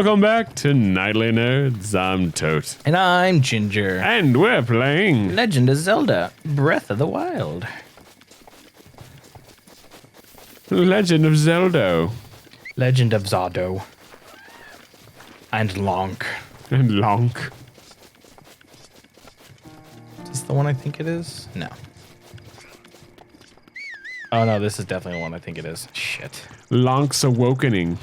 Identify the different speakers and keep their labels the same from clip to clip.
Speaker 1: welcome back to Nightly Nerds. I'm Tote.
Speaker 2: And I'm Ginger.
Speaker 1: And we're playing
Speaker 2: Legend of Zelda, Breath of the Wild.
Speaker 1: Legend of Zelda.
Speaker 2: Legend of Zardo. And Lonk.
Speaker 1: And Lonk.
Speaker 2: Is this the one I think it is? No. Oh no, this is definitely the one I think it is. Shit.
Speaker 1: Lonk's Awakening.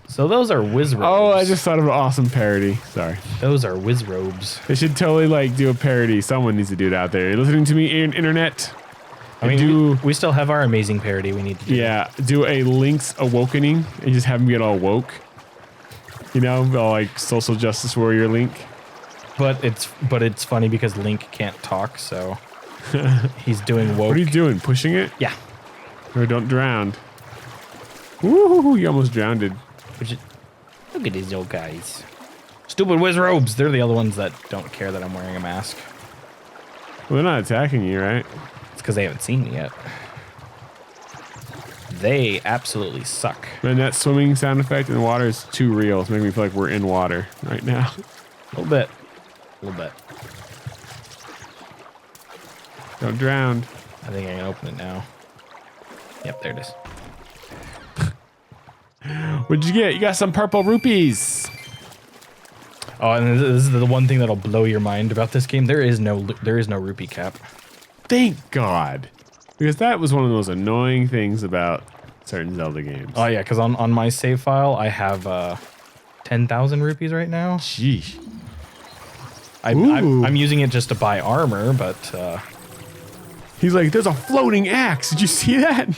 Speaker 2: So those are whiz robes.
Speaker 1: Oh, I just thought of an awesome parody. Sorry.
Speaker 2: Those are whiz robes.
Speaker 1: They should totally like do a parody. Someone needs to do it out there. You're listening to me, internet?
Speaker 2: I mean, we still have our amazing parody we need to do.
Speaker 1: Yeah, do a Link's Awakening and just have him get all woke. You know, all like social justice warrior Link.
Speaker 2: But it's funny because Link can't talk, so he's doing woke.
Speaker 1: What are you doing? Pushing it?
Speaker 2: Yeah.
Speaker 1: Or don't drown. Woo! You almost drowned.
Speaker 2: Look at these old guys. Stupid whiz robes. They're the other ones that don't care that I'm wearing a mask.
Speaker 1: Well, they're not attacking you, right?
Speaker 2: It's because they haven't seen me yet. They absolutely suck.
Speaker 1: Man, that swimming sound effect in the water is too real. It's making me feel like we're in water right now.
Speaker 2: A little bit. A little bit.
Speaker 1: Don't drown.
Speaker 2: I think I can open it now. Yep, there it is.
Speaker 1: What'd you get? You got some purple rupees.
Speaker 2: Oh, and this is the one thing that'll blow your mind about this game. There is no rupee cap.
Speaker 1: Thank God. Because that was one of the most annoying things about certain Zelda games.
Speaker 2: Oh yeah, because on my save file I have 10,000 rupees right now.
Speaker 1: Sheesh.
Speaker 2: I'm using it just to buy armor, but
Speaker 1: he's like, there's a floating axe. Did you see that?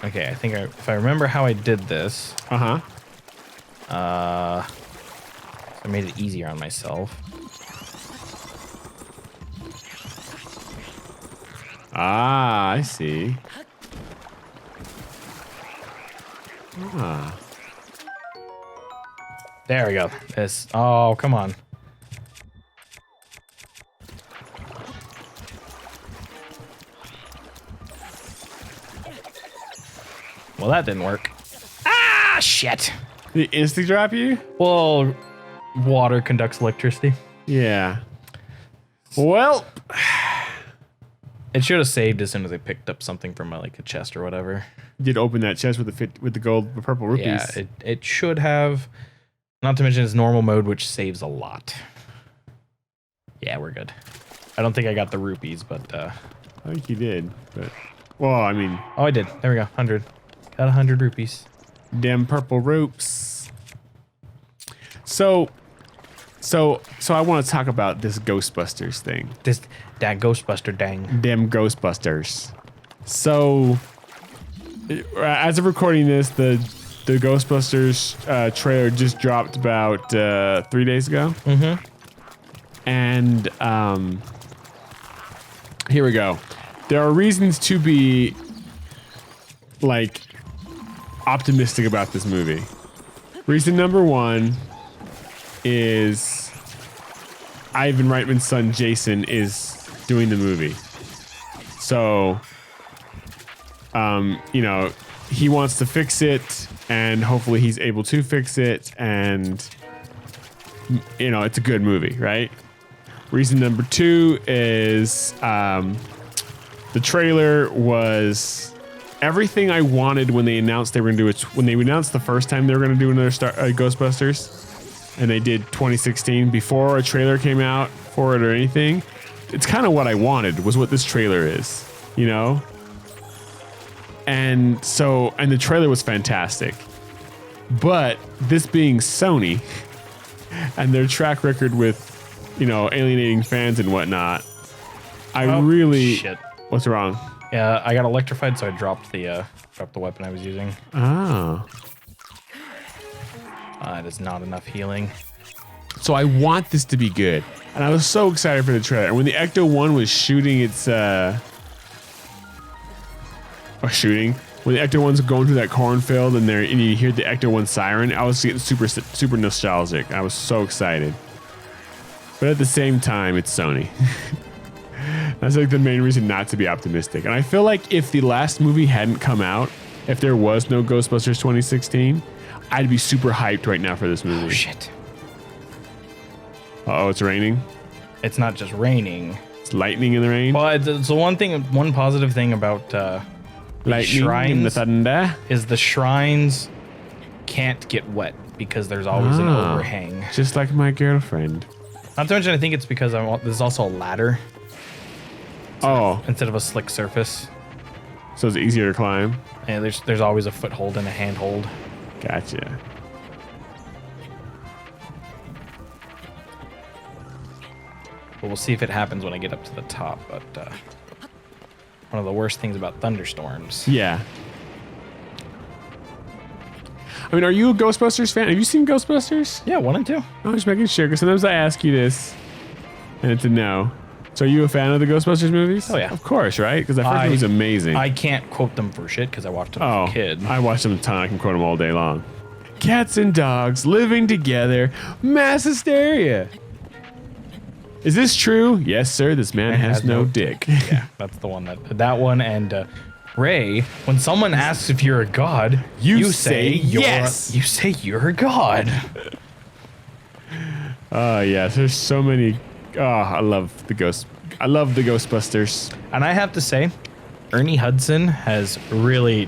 Speaker 2: okay, I think if I remember how I did this.
Speaker 1: Uh-huh.
Speaker 2: I made it easier on myself.
Speaker 1: Ah, I see. Ah.
Speaker 2: There we go. This. Oh, come on. Well, that didn't work. Ah, shit.
Speaker 1: Did it insta drop you?
Speaker 2: Well, water conducts electricity.
Speaker 1: Yeah. Well,
Speaker 2: it should have saved as soon as I picked up something from like a chest or whatever.
Speaker 1: you did open that chest with the gold, the purple rupees.
Speaker 2: Yeah, it should have. Not to mention it's normal mode, which saves a lot. Yeah, we're good. I don't think I got the rupees, but
Speaker 1: I think you did, but well, I mean,
Speaker 2: oh, I did. There we go. 100. Got 100 rupees.
Speaker 1: damn purple ropes. So I want to talk about this Ghostbusters thing.
Speaker 2: That Ghostbuster dang.
Speaker 1: Damn Ghostbusters. So, as of recording this, the Ghostbusters trailer just dropped about 3 days ago.
Speaker 2: Mm-hmm.
Speaker 1: And here we go. There are reasons to be like optimistic about this movie. Reason number one is Ivan Reitman's son Jason is doing the movie. So, you know, he wants to fix it, and hopefully he's able to fix it, and you know, it's a good movie, right? Reason number two is the trailer was everything I wanted when they announced they were going to do it. When they announced the first time they were going to do another Ghostbusters, and they did 2016 before a trailer came out for it or anything. It's kind of what I wanted, was what this trailer is, you know? And the trailer was fantastic. But this being Sony and their track record with, you know, alienating fans and whatnot,
Speaker 2: Shit.
Speaker 1: What's wrong?
Speaker 2: Yeah, I got electrified, so I dropped the weapon I was using.
Speaker 1: Oh.
Speaker 2: That is not enough healing.
Speaker 1: So I want this to be good. And I was so excited for the trailer. And when the Ecto-1 was shooting its when the Ecto-1's going through that cornfield and you hear the Ecto-1 siren, I was getting super nostalgic. I was so excited. But at the same time, it's Sony. That's like the main reason not to be optimistic. And I feel like if the last movie hadn't come out, if there was no Ghostbusters 2016, I'd be super hyped right now for this movie.
Speaker 2: Oh, shit.
Speaker 1: Oh, it's raining.
Speaker 2: It's not just raining.
Speaker 1: It's lightning in the rain.
Speaker 2: Well, it's the one positive thing about
Speaker 1: Lightning in the
Speaker 2: shrines
Speaker 1: thunder.
Speaker 2: is the shrines can't get wet because there's always an overhang.
Speaker 1: Just like my girlfriend.
Speaker 2: Not to mention, I think it's because there's also a ladder instead of a slick surface.
Speaker 1: So it's easier to climb.
Speaker 2: And there's always a foothold and a handhold.
Speaker 1: Gotcha.
Speaker 2: But we'll see if it happens when I get up to the top. But one of the worst things about thunderstorms.
Speaker 1: Yeah. I mean, are you a Ghostbusters fan? Have you seen Ghostbusters?
Speaker 2: Yeah, 1 and 2.
Speaker 1: I'm just making sure, because sometimes I ask you this, and it's a no. So are you a fan of the Ghostbusters movies?
Speaker 2: Oh, yeah.
Speaker 1: Of course, right? Because the first one was amazing.
Speaker 2: I can't quote them for shit because I watched them as a kid.
Speaker 1: I watched them a ton. I can quote them all day long. Cats and dogs living together. Mass hysteria. Is this true? Yes, sir. This man has no dick.
Speaker 2: Yeah, that's the one. That one and Ray. When someone asks if you're a god, you say
Speaker 1: yes.
Speaker 2: You say you're a god.
Speaker 1: Yes. There's so many. Oh, I love the Ghostbusters.
Speaker 2: And I have to say, Ernie Hudson is a really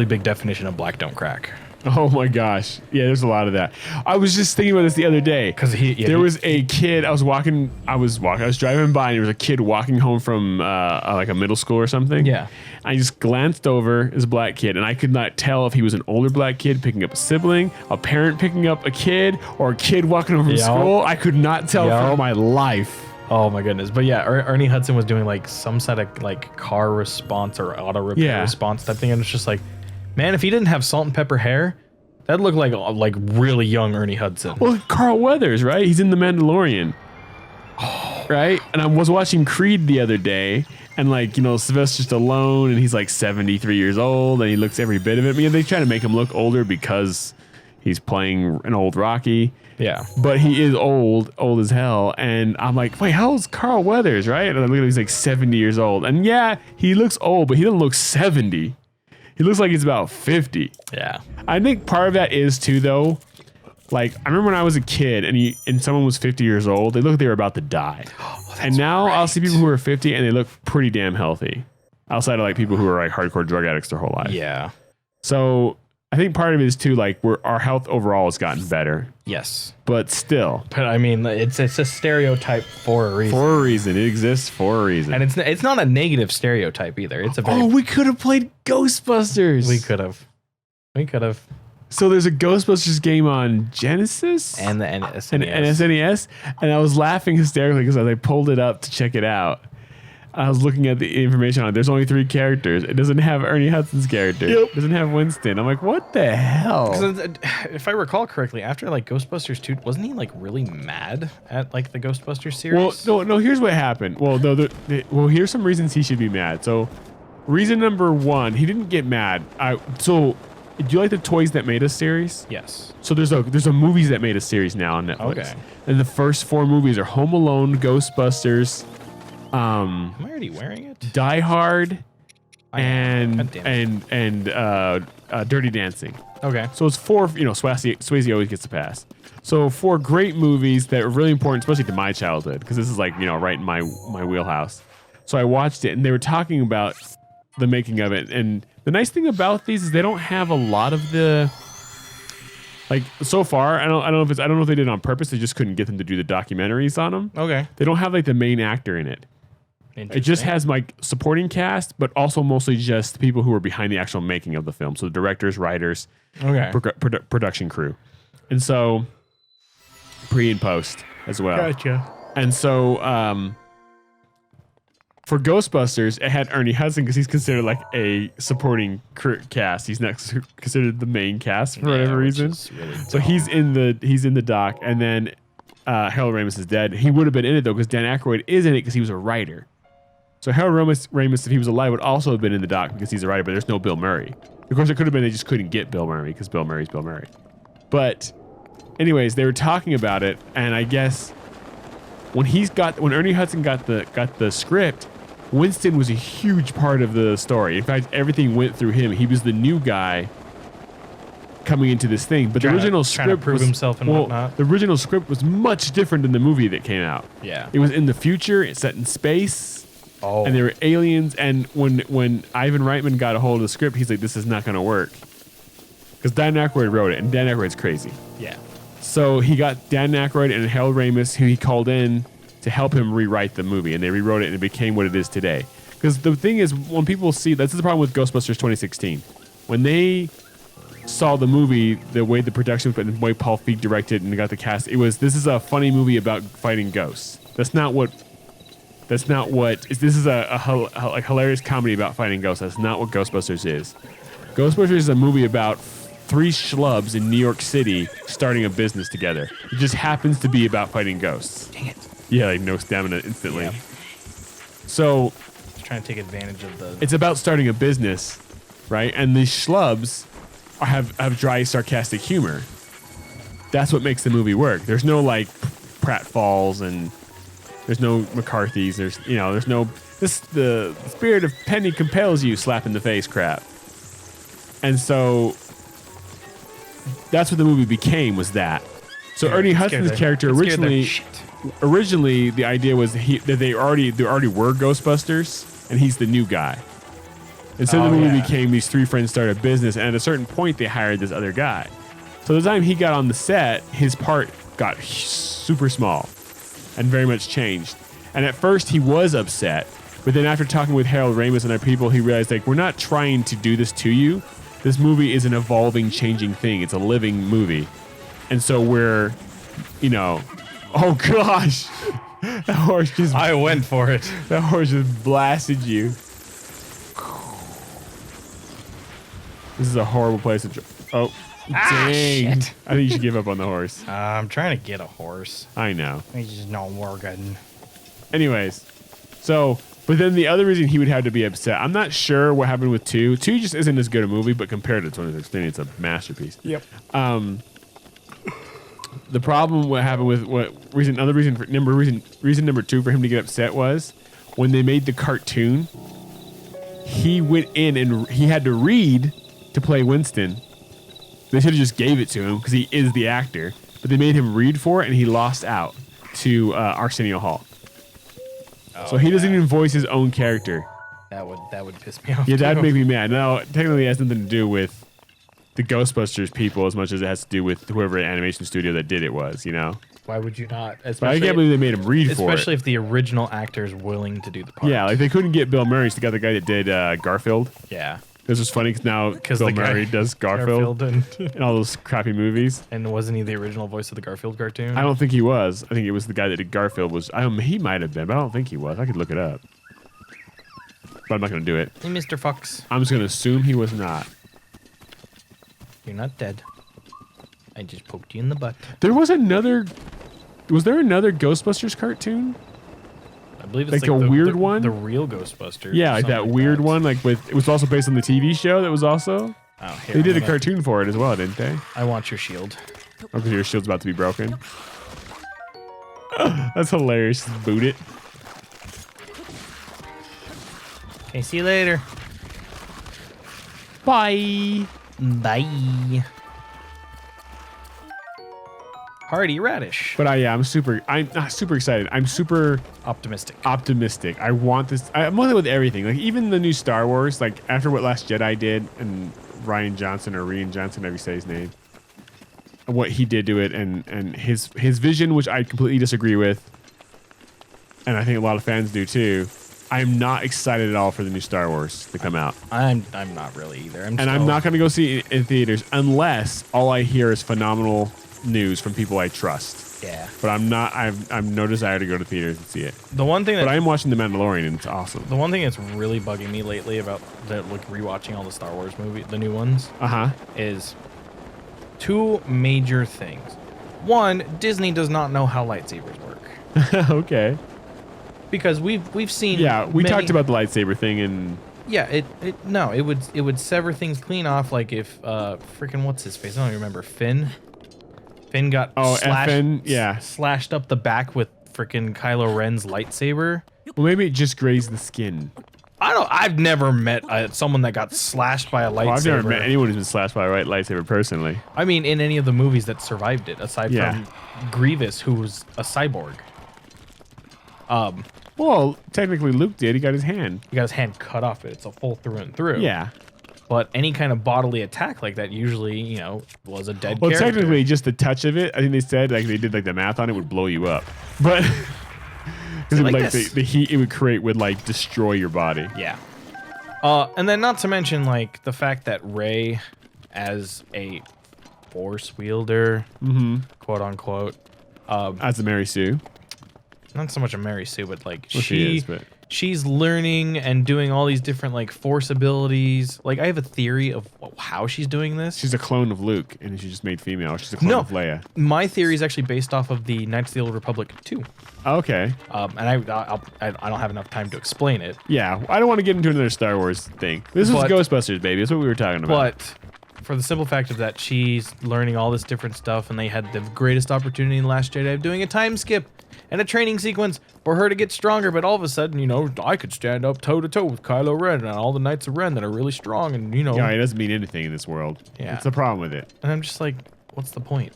Speaker 2: big definition of black don't crack.
Speaker 1: Oh my gosh. Yeah, there's a lot of that. I was just thinking about this the other day.
Speaker 2: Because
Speaker 1: there was a kid, I was driving by and there was a kid walking home from like a middle school or something.
Speaker 2: Yeah.
Speaker 1: I just glanced over as a black kid and I could not tell if he was an older black kid picking up a sibling, a parent picking up a kid, or a kid walking home from school. I could not tell for my life.
Speaker 2: Oh my goodness. But yeah, Ernie Hudson was doing like some sort of like car response or auto repair response type thing. And it's just like, man, if he didn't have salt and pepper hair, that'd look like really young Ernie Hudson.
Speaker 1: Well, Carl Weathers, right? He's in The Mandalorian. Right? And I was watching Creed the other day, and Sylvester Stallone, and he's like 73 years old, and he looks every bit of it. I mean, they try to make him look older because he's playing an old Rocky.
Speaker 2: Yeah.
Speaker 1: But he is old as hell. And I'm like, wait, how old's Carl Weathers, right? And I look at him, he's like 70 years old. And yeah, he looks old, but he doesn't look 70. He looks like he's about 50.
Speaker 2: Yeah.
Speaker 1: I think part of that is too, though. Like, I remember when I was a kid and someone was 50 years old, they looked like they were about to die. And now I'll see people who are 50 and they look pretty damn healthy. Outside of like people who are like hardcore drug addicts their whole life.
Speaker 2: Yeah.
Speaker 1: So I think part of it is too, like, our health overall has gotten better.
Speaker 2: Yes.
Speaker 1: But still.
Speaker 2: But I mean, it's a stereotype for a reason.
Speaker 1: For a reason. It exists for a reason.
Speaker 2: And it's not a negative stereotype either. It's a very...
Speaker 1: we could have played Ghostbusters.
Speaker 2: We could have.
Speaker 1: So there's a Ghostbusters game on Genesis?
Speaker 2: And the SNES.
Speaker 1: And SNES. And I was laughing hysterically because I pulled it up to check it out. I was looking at the information on it. There's only 3 characters. It doesn't have Ernie Hudson's character. Yep. It doesn't have Winston. I'm like, what the hell?
Speaker 2: If I recall correctly, after like Ghostbusters 2, wasn't he like really mad at like the Ghostbusters series?
Speaker 1: Well, no. Here's what happened. Well, here's some reasons he should be mad. So, reason number 1, he didn't get mad. Do you like the Toys That Made Us series?
Speaker 2: Yes.
Speaker 1: So there's a movies that made us series now on Netflix.
Speaker 2: Okay.
Speaker 1: And the first 4 movies are Home Alone, Ghostbusters,
Speaker 2: am I already wearing it?
Speaker 1: Die Hard, and Dirty Dancing.
Speaker 2: Okay.
Speaker 1: So it's 4. Swayze always gets the pass. So 4 great movies that are really important, especially to my childhood, because this is like right in my wheelhouse. So I watched it, and they were talking about the making of it, and the nice thing about these is they don't have a lot of the, like, so far. I don't know if they did it on purpose. They just couldn't get them to do the documentaries on them.
Speaker 2: Okay.
Speaker 1: They don't have like the main actor in it. It just has like supporting cast, but also mostly just people who are behind the actual making of the film. So the directors, writers, production crew, and so pre and post as well.
Speaker 2: Gotcha.
Speaker 1: And so for Ghostbusters, it had Ernie Hudson because he's considered like a supporting cast. He's not considered the main cast for whatever reason. Really so he's in the doc, and then Harold Ramis is dead. He would have been in it though because Dan Aykroyd is in it because he was a writer. So Harold Ramis, if he was alive, would also have been in the doc because he's a writer. But there's no Bill Murray. Of course, it could have been they just couldn't get Bill Murray because Bill Murray's Bill Murray. But anyways, they were talking about it, and I guess when Ernie Hudson got the script, Winston was a huge part of the story. In fact, everything went through him. He was the new guy coming into this thing. But the original script
Speaker 2: trying to prove himself and whatnot.
Speaker 1: The original script was much different than the movie that came out.
Speaker 2: Yeah.
Speaker 1: It was in the future. It's set in space.
Speaker 2: Oh.
Speaker 1: And there were aliens. And when Ivan Reitman got a hold of the script, he's like, this is not going to work. Because Dan Aykroyd wrote it, and Dan Aykroyd's crazy.
Speaker 2: Yeah.
Speaker 1: So he got Dan Aykroyd and Harold Ramis, who he called in to help him rewrite the movie, and they rewrote it, and it became what it is today. Because the thing is, when people see, this is the problem with Ghostbusters 2016. When they saw the movie, the way the production was, and the way Paul Feig directed and got the cast, this is a funny movie about fighting ghosts. This is a hilarious comedy about fighting ghosts. That's not what Ghostbusters is. Ghostbusters is a movie about 3 schlubs in New York City starting a business together. It just happens to be about fighting ghosts.
Speaker 2: Dang it.
Speaker 1: Yeah, like no stamina instantly.
Speaker 2: Yeah.
Speaker 1: So
Speaker 2: Just trying to take advantage of the...
Speaker 1: it's about starting a business, right? And these schlubs have dry, sarcastic humor. That's what makes the movie work. There's no like pratfalls and there's no McCarthy's. There's no the spirit of Penny compels you slap in the face crap. And so that's what the movie became, was that. So Ernie Hudson's character originally the idea was that there already were Ghostbusters and he's the new guy. And so the movie became these 3 friends start a business, and at a certain point they hired this other guy. So the time he got on the set, his part got super small and very much changed. And at first he was upset, but then after talking with Harold Ramis and other people, he realized, like, we're not trying to do this to you. This movie is an evolving, changing thing. It's a living movie. And so we're, oh gosh. That horse just...
Speaker 2: I went for it.
Speaker 1: That horse just blasted you. This is a horrible place to... Oh, dang.
Speaker 2: Shit.
Speaker 1: I think you should give up on the horse.
Speaker 2: I'm trying to get a horse.
Speaker 1: I know.
Speaker 2: It's just not working.
Speaker 1: Anyways, so... But then the other reason he would have to be upset, I'm not sure what happened with 2. 2 just isn't as good a movie, but compared to 2016, it's a masterpiece.
Speaker 2: Yep.
Speaker 1: The problem what happened with reason number 2 for him to get upset was when they made the cartoon, he went in and he had to read to play Winston. They should have just gave it to him because he is the actor, but they made him read for it and he lost out to Arsenio Hall. So he doesn't even voice his own character.
Speaker 2: That would piss me off.
Speaker 1: Yeah, that'd
Speaker 2: too.
Speaker 1: make me mad. Now, technically, it has nothing to do with the Ghostbusters people as much as it has to do with whoever animation studio that did it was,
Speaker 2: Why would you not?
Speaker 1: But I can't believe they made him read for it.
Speaker 2: Especially if the original actor is willing to do the part.
Speaker 1: Yeah, like they couldn't get Bill Murray, so they got the guy that did Garfield.
Speaker 2: Yeah.
Speaker 1: This was funny because now Bill Murray does Garfield
Speaker 2: and
Speaker 1: all those crappy movies.
Speaker 2: And wasn't he the original voice of the Garfield cartoon?
Speaker 1: I don't think he was. I think it was the guy that did Garfield. He might have been, but I don't think he was. I could look it up. But I'm not going to do it.
Speaker 2: Hey, Mr. Fox.
Speaker 1: I'm just going to assume he was not.
Speaker 2: You're not dead. I just poked you in the butt.
Speaker 1: Was there another Ghostbusters cartoon?
Speaker 2: I believe it's
Speaker 1: like a weird one?
Speaker 2: The real Ghostbusters.
Speaker 1: Yeah, like that weird one. Like it was also based on the TV show that was also.
Speaker 2: Oh, here,
Speaker 1: they did a cartoon for it as well, didn't they?
Speaker 2: I want your shield.
Speaker 1: Oh, because your shield's about to be broken. That's hilarious. Just boot it.
Speaker 2: Okay, see you later.
Speaker 1: Bye.
Speaker 2: Bye. Hardy radish.
Speaker 1: But I'm not super excited. I'm super
Speaker 2: optimistic.
Speaker 1: I want this. I'm with everything. Like even the new Star Wars, like after what Last Jedi did and Rian Johnson, however you say his name, and what he did to it and his vision, which I completely disagree with. And I think a lot of fans do too. I'm not excited at all for the new Star Wars to come out.
Speaker 2: I'm not really either. I'm
Speaker 1: not going to go see it in theaters unless all I hear is phenomenal news from people I trust.
Speaker 2: Yeah.
Speaker 1: But I've no desire to go to theaters and see it.
Speaker 2: The one thing
Speaker 1: But I am watching The Mandalorian and it's awesome.
Speaker 2: The one thing that's really bugging me lately about rewatching all the Star Wars movies, the new ones, is 2 major things. 1, Disney does not know how lightsabers work.
Speaker 1: Okay.
Speaker 2: Because we've seen
Speaker 1: we talked about the lightsaber thing and
Speaker 2: it would sever things clean off, like if freaking what's his face? I don't even remember. Finn got slashed up the back with freaking Kylo Ren's lightsaber.
Speaker 1: Well, maybe it just grazed the skin.
Speaker 2: I've never met someone that got slashed by a lightsaber.
Speaker 1: Well, I've never met anyone who's been slashed by a right lightsaber personally.
Speaker 2: I mean, in any of the movies that survived it, aside from Grievous, who was a cyborg.
Speaker 1: Well, technically Luke did. He got his hand.
Speaker 2: He got his hand cut off. It's a full through and through.
Speaker 1: Yeah.
Speaker 2: But any kind of bodily attack like that usually, you know, was a dead
Speaker 1: Well,
Speaker 2: character.
Speaker 1: technically, just the touch of it, I think they said, like they did like the math on it, would blow you up. But because
Speaker 2: Like
Speaker 1: the heat it would create would like destroy your body.
Speaker 2: Yeah. And then not to mention like the fact that Rey, as a force wielder, quote unquote,
Speaker 1: As a Mary Sue.
Speaker 2: not so much a Mary Sue, but like
Speaker 1: Well, she is, but
Speaker 2: she's learning and doing all these different like force abilities. Like I have a theory of how she's doing this.
Speaker 1: she's a clone of Luke, and she's just made female. She's a clone of Leia.
Speaker 2: My theory is actually based off of the Knights of the Old Republic 2.
Speaker 1: Okay.
Speaker 2: And I don't have enough time to explain it.
Speaker 1: Yeah, I don't want to get into another Star Wars thing. This was Ghostbusters, baby. That's what we were talking about.
Speaker 2: But for the simple fact of that she's learning all this different stuff, and they had the greatest opportunity in The Last Jedi of doing a time skip and a training sequence for her to get stronger, but all of a sudden, you know, I could stand up toe to toe with Kylo Ren and all the Knights of Ren that are really strong, and you know.
Speaker 1: Yeah, it doesn't mean anything in this world.
Speaker 2: Yeah.
Speaker 1: It's the problem with it.
Speaker 2: And I'm just like, what's the point?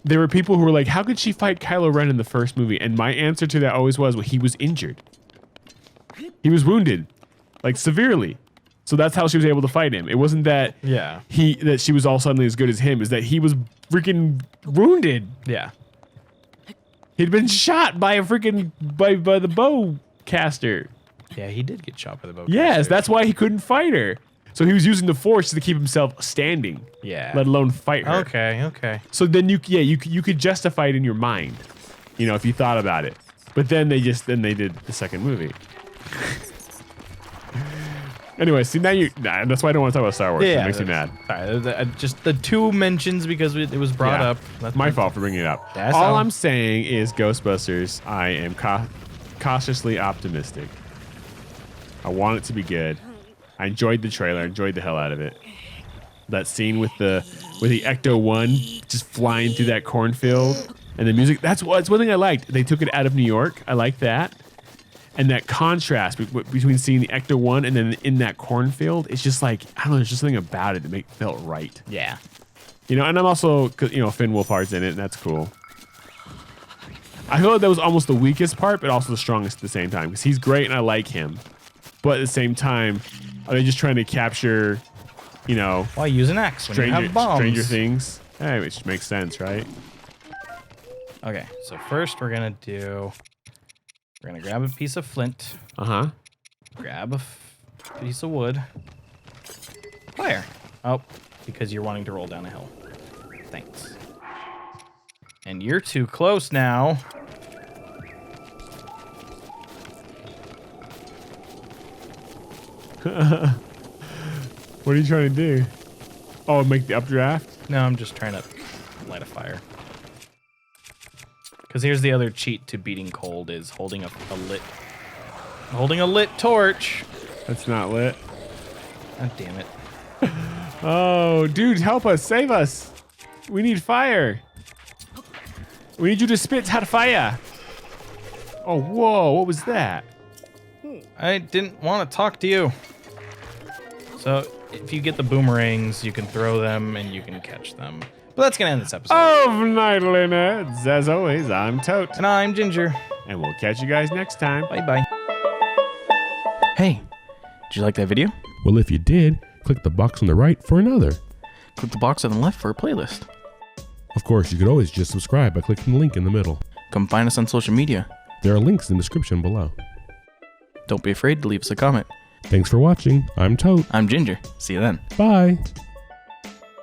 Speaker 1: There were people who were like, how could she fight Kylo Ren in the first movie? And my answer to that always was, well, he was injured. He was wounded, like severely. So that's how she was able to fight him. It wasn't that that she was all suddenly as good as him. Is that he was freaking wounded.
Speaker 2: Yeah.
Speaker 1: He'd been shot by a freaking by the bow caster.
Speaker 2: Yeah, he did get shot by the bow.
Speaker 1: Yes, that's why he couldn't fight her. So he was using the Force to keep himself standing.
Speaker 2: Yeah.
Speaker 1: Let alone fight her.
Speaker 2: Okay.
Speaker 1: So then you could justify it in your mind, you know, if you thought about it. But then they did the second movie. Anyway, see that's why I don't want to talk about Star Wars.
Speaker 2: Yeah,
Speaker 1: it makes me mad.
Speaker 2: Sorry, just the two mentions because it was brought up.
Speaker 1: That's my fault for bringing it up.
Speaker 2: That's
Speaker 1: all I'm saying is Ghostbusters. I am cautiously optimistic. I want it to be good. I enjoyed the trailer. Enjoyed the hell out of it. That scene with the Ecto-1 just flying through that cornfield and the music. That's one thing I liked. They took it out of New York. I like that. And that contrast between seeing the Ecto-1 and then in that cornfield, it's just like, I don't know, there's just something about it that felt right.
Speaker 2: Yeah.
Speaker 1: You know, and I'm also, you know, Finn Wolfhard's in it, and that's cool. I feel like that was almost the weakest part, but also the strongest at the same time, because he's great and I like him. But at the same time, are they just trying to capture, you know...
Speaker 2: Why use an axe when you have bombs?
Speaker 1: Stranger Things? Hey, which makes sense, right?
Speaker 2: Okay, so first we're going to grab a piece of flint.
Speaker 1: Uh-huh.
Speaker 2: Grab a piece of wood. Fire. Oh, because you're wanting to roll down a hill. Thanks. And you're too close now.
Speaker 1: What are you trying to do? Oh, make the updraft?
Speaker 2: No, I'm just trying to light a fire. Because here's the other cheat to beating cold is holding a lit torch.
Speaker 1: That's not lit.
Speaker 2: God damn it.
Speaker 1: Oh, dude, help us. Save us. We need fire. We need you to spit hot fire. Oh, whoa. What was that?
Speaker 2: I didn't want to talk to you. So if you get the boomerangs, you can throw them and you can catch them. But that's going to end this episode.
Speaker 1: Of Nightly Nerds. As always, I'm Tote.
Speaker 2: And I'm Ginger.
Speaker 1: And we'll catch you guys next time.
Speaker 2: Bye-bye. Hey, did you like that video?
Speaker 3: Well, if you did, click the box on the right for another.
Speaker 2: Click the box on the left for a playlist.
Speaker 3: Of course, you could always just subscribe by clicking the link in the middle.
Speaker 2: Come find us on social media.
Speaker 3: There are links in the description below.
Speaker 2: Don't be afraid to leave us a comment.
Speaker 3: Thanks for watching. I'm Tote.
Speaker 2: I'm Ginger. See you then.
Speaker 3: Bye.